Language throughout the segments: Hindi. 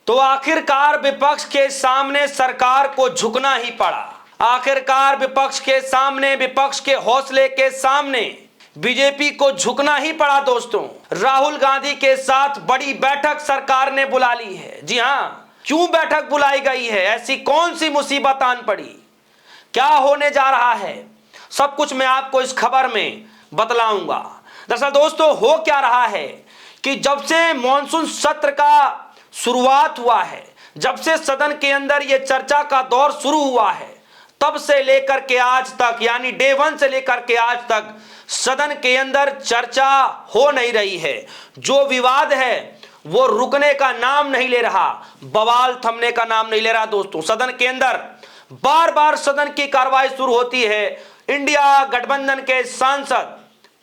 तो आखिरकार विपक्ष के सामने सरकार को झुकना ही पड़ा। आखिरकार विपक्ष के सामने, विपक्ष के हौसले के सामने बीजेपी को झुकना ही पड़ा दोस्तों। राहुल गांधी के साथ बड़ी बैठक सरकार ने बुला ली है। जी हां, क्यों बैठक बुलाई गई है, ऐसी कौन सी मुसीबत आन पड़ी, क्या होने जा रहा है, सब कुछ मैं आपको इस खबर में बतलाऊंगा। दरअसल दोस्तों हो क्या रहा है कि जब से मॉनसून सत्र का शुरुआत हुआ है, जब से सदन के अंदर यह चर्चा का दौर शुरू हुआ है, तब से लेकर के आज तक, यानी डे 1 से लेकर के आज तक सदन के अंदर चर्चा हो नहीं रही है। जो विवाद है वो रुकने का नाम नहीं ले रहा, बवाल थमने का नाम नहीं ले रहा दोस्तों। सदन के अंदर बार बार सदन की कार्रवाई शुरू होती है, इंडिया गठबंधन के सांसद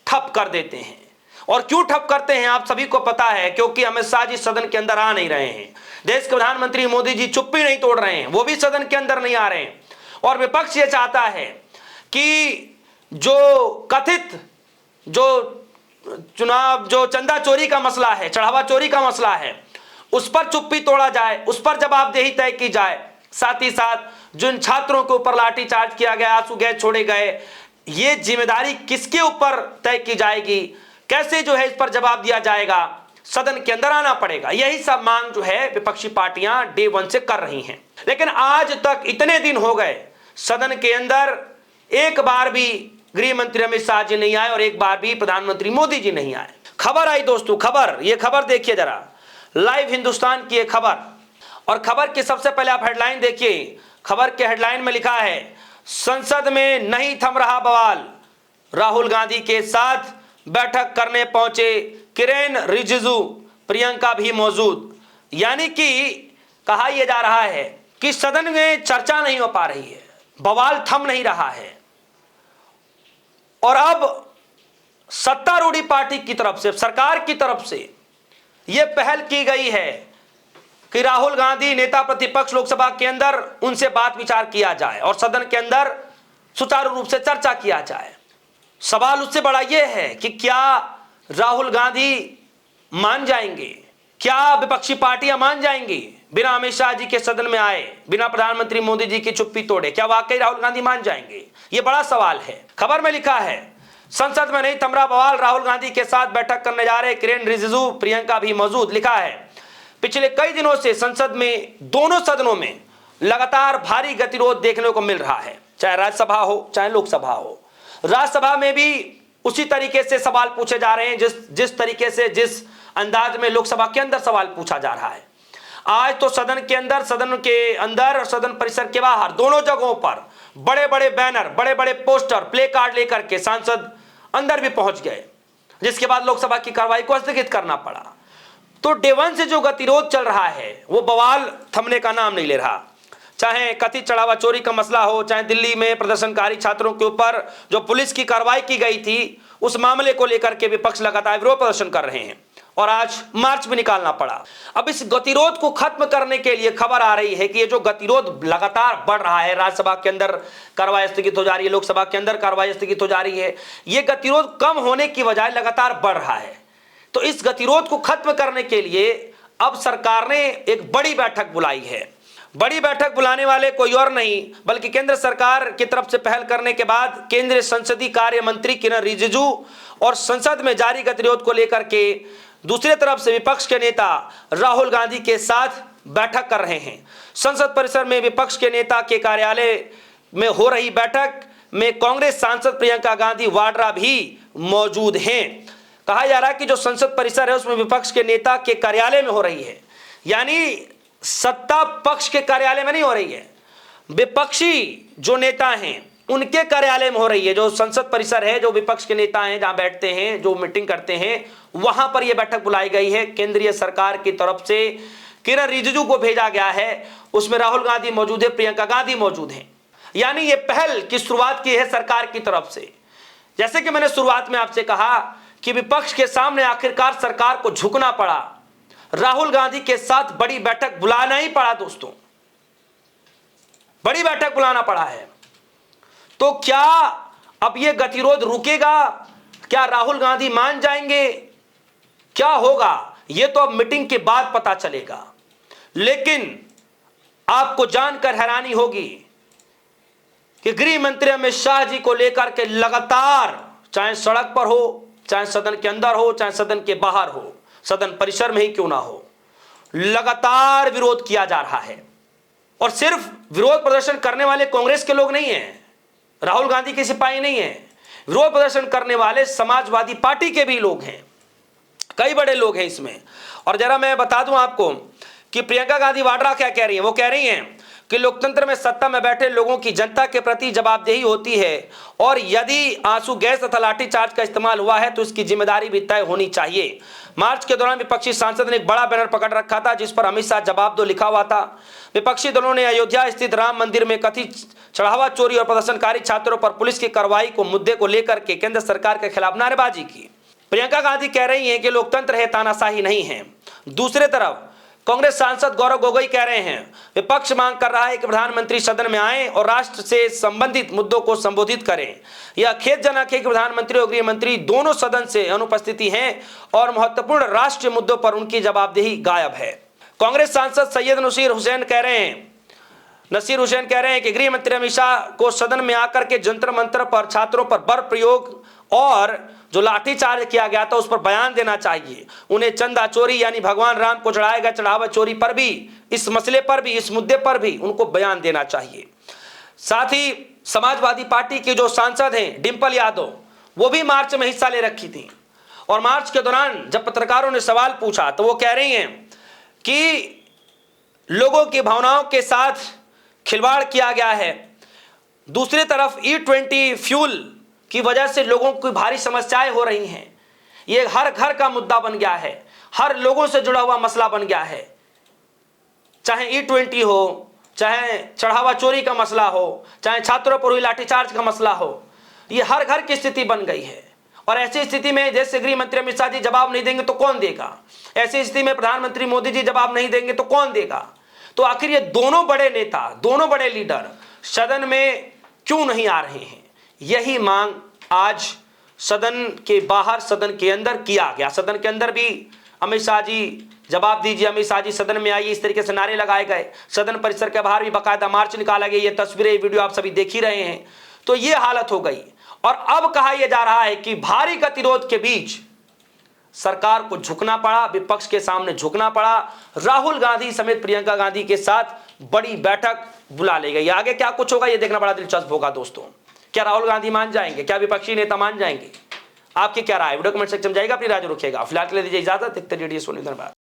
ठप कर देते हैं। और क्यों ठप करते हैं आप सभी को पता है, क्योंकि अमित शाह जी सदन के अंदर आ नहीं रहे हैं। देश के प्रधानमंत्री मोदी जी चुप्पी नहीं तोड़ रहे हैं, वो भी सदन के अंदर नहीं आ रहे हैं। और विपक्ष ये चाहता है कि जो कथित जो चंदा चोरी का मसला है, चढ़ावा चोरी का मसला है, उस पर चुप्पी तोड़ा जाए, उस पर जवाबदेही तय की जाए। साथ ही साथ जिन छात्रों के ऊपर लाठीचार्ज किया गया, आंसू गैस छोड़े गए, ये जिम्मेदारी किसके ऊपर तय की जाएगी, कैसे जो है इस पर जवाब दिया जाएगा, सदन के अंदर आना पड़ेगा। यही सब मांग जो है विपक्षी पार्टियां डे 1 से कर रही हैं। लेकिन आज तक इतने दिन हो गए, सदन के अंदर एक बार भी गृह मंत्री अमित शाह जी नहीं आए और एक बार भी प्रधानमंत्री मोदी जी नहीं आए। खबर आई दोस्तों, ये खबर देखिए जरा, लाइव हिंदुस्तान की खबर। और खबर की सबसे पहले आप हेडलाइन देखिए। खबर के हेडलाइन में लिखा है, संसद में नहीं थम रहा बवाल, राहुल गांधी के साथ बैठक करने पहुंचे किरेन रिजिजू, प्रियंका भी मौजूद। यानी कि कहा यह जा रहा है कि सदन में चर्चा नहीं हो पा रही है, बवाल थम नहीं रहा है। और अब सत्तारूढ़ी पार्टी की तरफ से, सरकार की तरफ से यह पहल की गई है कि राहुल गांधी नेता प्रतिपक्ष लोकसभा के अंदर उनसे बात विचार किया जाए और सदन के अंदर सुचारू रूप से चर्चा किया जाए। सवाल उससे बड़ा यह है कि क्या राहुल गांधी मान जाएंगे, क्या विपक्षी पार्टियां मान जाएंगी बिना अमित शाह जी के सदन में आए, बिना प्रधानमंत्री मोदी जी की चुप्पी तोड़े? क्या वाकई राहुल गांधी मान जाएंगे? यह बड़ा सवाल है। खबर में लिखा है, संसद में नहीं थम रहा बवाल, राहुल गांधी के साथ बैठक करने जा रहे किरेन रिजिजू, प्रियंका भी मौजूद। लिखा है, पिछले कई दिनों से संसद में, दोनों सदनों में लगातार भारी गतिरोध देखने को मिल रहा है, चाहे राज्यसभा हो चाहे लोकसभा हो। राज्यसभा में भी उसी तरीके से सवाल पूछे जा रहे हैं जिस तरीके से, जिस अंदाज में लोकसभा के अंदर सवाल पूछा जा रहा है। आज तो सदन के अंदर और सदन परिसर के बाहर दोनों जगहों पर बड़े बड़े बैनर, बड़े बड़े पोस्टर, प्ले कार्ड लेकर के सांसद अंदर भी पहुंच गए, जिसके बाद लोकसभा की कार्रवाई को स्थगित करना पड़ा। तो डे 1 से जो गतिरोध चल रहा है वो बवाल थमने का नाम नहीं ले रहा। चाहे कथित चढ़ावा चोरी का मसला हो, चाहे दिल्ली में प्रदर्शनकारी छात्रों के ऊपर जो पुलिस की कार्रवाई की गई थी, उस मामले को लेकर के विपक्ष लगातार विरोध प्रदर्शन कर रहे हैं और आज मार्च भी निकालना पड़ा। अब इस गतिरोध को खत्म करने के लिए खबर आ रही है कि ये जो गतिरोध लगातार बढ़ रहा है, राज्यसभा के अंदर कार्रवाई स्थगित हो जा रही है, लोकसभा के अंदर कार्रवाई स्थगित हो जा रही है, ये गतिरोध कम होने की बजाय लगातार बढ़ रहा है। तो इस गतिरोध को खत्म करने के लिए अब सरकार ने एक बड़ी बैठक बुलाई है। बड़ी बैठक बुलाने वाले कोई और नहीं बल्कि केंद्र सरकार की तरफ से पहल करने के बाद केंद्रीय संसदीय कार्य मंत्री किरेन रिजिजू और संसद में जारी गतिरोध को लेकर के दूसरी तरफ से विपक्ष के नेता राहुल गांधी के साथ बैठक कर रहे हैं। संसद परिसर में विपक्ष के नेता के कार्यालय में हो रही बैठक में कांग्रेस सांसद प्रियंका गांधी वाड्रा भी मौजूद हैं। कहा जा रहा है कि जो संसद परिसर है उसमें विपक्ष के नेता के कार्यालय में हो रही है, यानी सत्ता पक्ष के कार्यालय में नहीं हो रही है, विपक्षी जो नेता हैं उनके कार्यालय में हो रही है। जो संसद परिसर है, जो विपक्ष के नेता हैं जहां बैठते हैं, जो मीटिंग करते हैं, वहां पर यह बैठक बुलाई गई है। केंद्रीय सरकार की तरफ से किरेन रिजिजू को भेजा गया है, उसमें राहुल गांधी मौजूद है, प्रियंका गांधी मौजूद हैं। यानी यह पहल की शुरुआत की है सरकार की तरफ से। जैसे कि मैंने शुरुआत में आपसे कहा कि विपक्ष के सामने आखिरकार सरकार को झुकना पड़ा, राहुल गांधी के साथ बड़ी बैठक बुलाना ही पड़ा दोस्तों, बड़ी बैठक बुलाना पड़ा है। तो क्या अब यह गतिरोध रुकेगा? क्या राहुल गांधी मान जाएंगे? क्या होगा यह तो अब मीटिंग के बाद पता चलेगा, लेकिन आपको जानकर हैरानी होगी कि गृह मंत्री अमित शाह जी को लेकर के लगातार, चाहे सड़क पर हो, चाहे सदन के अंदर हो, चाहे सदन के बाहर हो, सदन परिसर में ही क्यों ना हो, लगातार विरोध किया जा रहा है। और सिर्फ विरोध प्रदर्शन करने वाले कांग्रेस के लोग नहीं हैं, राहुल गांधी के सिपाही नहीं हैं, विरोध प्रदर्शन करने वाले समाजवादी पार्टी के भी लोग हैं, कई बड़े लोग हैं इसमें। और जरा मैं बता दूं आपको कि प्रियंका गांधी वाड्रा क्या कह रही हैं। वो कह रही हैं कि लोकतंत्र में सत्ता में बैठे लोगों की जनता के प्रति जवाबदेही होती है और यदि आंसू गैस तथा लाठीचार्ज का इस्तेमाल हुआ है तो इसकी जिम्मेदारी भी तय होनी चाहिए। मार्च के दौरान विपक्षी सांसद ने एक बड़ा बैनर पकड़ रखा था जिस पर अमित शाह जवाब दो लिखा हुआ था। विपक्षी दलों ने अयोध्या स्थित राम मंदिर में कथित चढ़ावा चोरी और प्रदर्शनकारी छात्रों पर पुलिस की कार्रवाई को मुद्दे को लेकर के केंद्र सरकार के खिलाफ नारेबाजी की। प्रियंका गांधी कह रही हैं कि लोकतंत्र है, तानाशाही नहीं है। दूसरी तरफ कांग्रेस सांसद गौरव गोगोई कह रहे हैं विपक्ष मांग कर रहा है कि प्रधानमंत्री सदन में आएं और राष्ट्र से संबंधित मुद्दों को संबोधित करें। यह खेदजनक है कि प्रधानमंत्री और गृह मंत्री दोनों सदन से अनुपस्थिति हैं और महत्वपूर्ण राष्ट्रीय मुद्दों पर उनकी जवाबदेही गायब है। कांग्रेस सांसद सैयद नसीर हुसैन कह रहे हैं कि गृह मंत्री अमित शाह को सदन में आकर के जंतर मंतर पर छात्रों पर बल प्रयोग और जो लाठीचार्ज किया गया था उस पर बयान देना चाहिए। उन्हें चंदा चोरी यानी भगवान राम को चढ़ाए गए चढ़ावा चोरी पर भी, इस मसले पर भी, इस मुद्दे पर भी उनको बयान देना चाहिए। साथ ही समाजवादी पार्टी के जो सांसद हैं डिंपल यादव, वो भी मार्च में हिस्सा ले रखी थी और मार्च के दौरान जब पत्रकारों ने सवाल पूछा तो वो कह रही हैं कि लोगों की भावनाओं के साथ खिलवाड़ किया गया है। दूसरी तरफ E20 फ्यूल की वजह से लोगों की भारी समस्याएं हो रही हैं। ये हर घर का मुद्दा बन गया है, हर लोगों से जुड़ा हुआ मसला बन गया है। चाहे E20 हो, चाहे चढ़ावा चोरी का मसला हो, चाहे छात्रों पर हुई लाठीचार्ज का मसला हो, ये हर घर की स्थिति बन गई है। और ऐसी स्थिति में जैसे गृह मंत्री अमित शाह जी जवाब नहीं देंगे तो कौन देगा? ऐसी स्थिति में प्रधानमंत्री मोदी जी जवाब नहीं देंगे तो कौन देगा? तो आखिर ये दोनों बड़े नेता, दोनों बड़े लीडर सदन में क्यों नहीं आ रहे हैं? यही मांग आज सदन के बाहर, सदन के अंदर किया गया। सदन के अंदर भी अमित शाह जी जवाब दीजिए, अमित शाह जी सदन में आइए, इस तरीके से नारे लगाए गए। सदन परिसर के बाहर भी बाकायदा मार्च निकाला गया। ये तस्वीरें, वीडियो आप सभी देख ही रहे हैं। तो ये हालत हो गई और अब कहा यह जा रहा है कि भारी गतिरोध के बीच सरकार को झुकना पड़ा, विपक्ष के सामने झुकना पड़ा। राहुल गांधी समेत प्रियंका गांधी के साथ बड़ी बैठक बुला ली गई। आगे क्या कुछ होगा ये देखना बड़ा दिलचस्प होगा दोस्तों। क्या राहुल गांधी मान जाएंगे? क्या विपक्षी नेता मान जाएंगे? आपकी क्या राय? वीडियो कमेंट सेक्शन में जाएगा, अपनी राय रखिएगा। फिलहाल के लिए दीजिए इजाजत। देखते रहिए सोनी। धन्यवाद।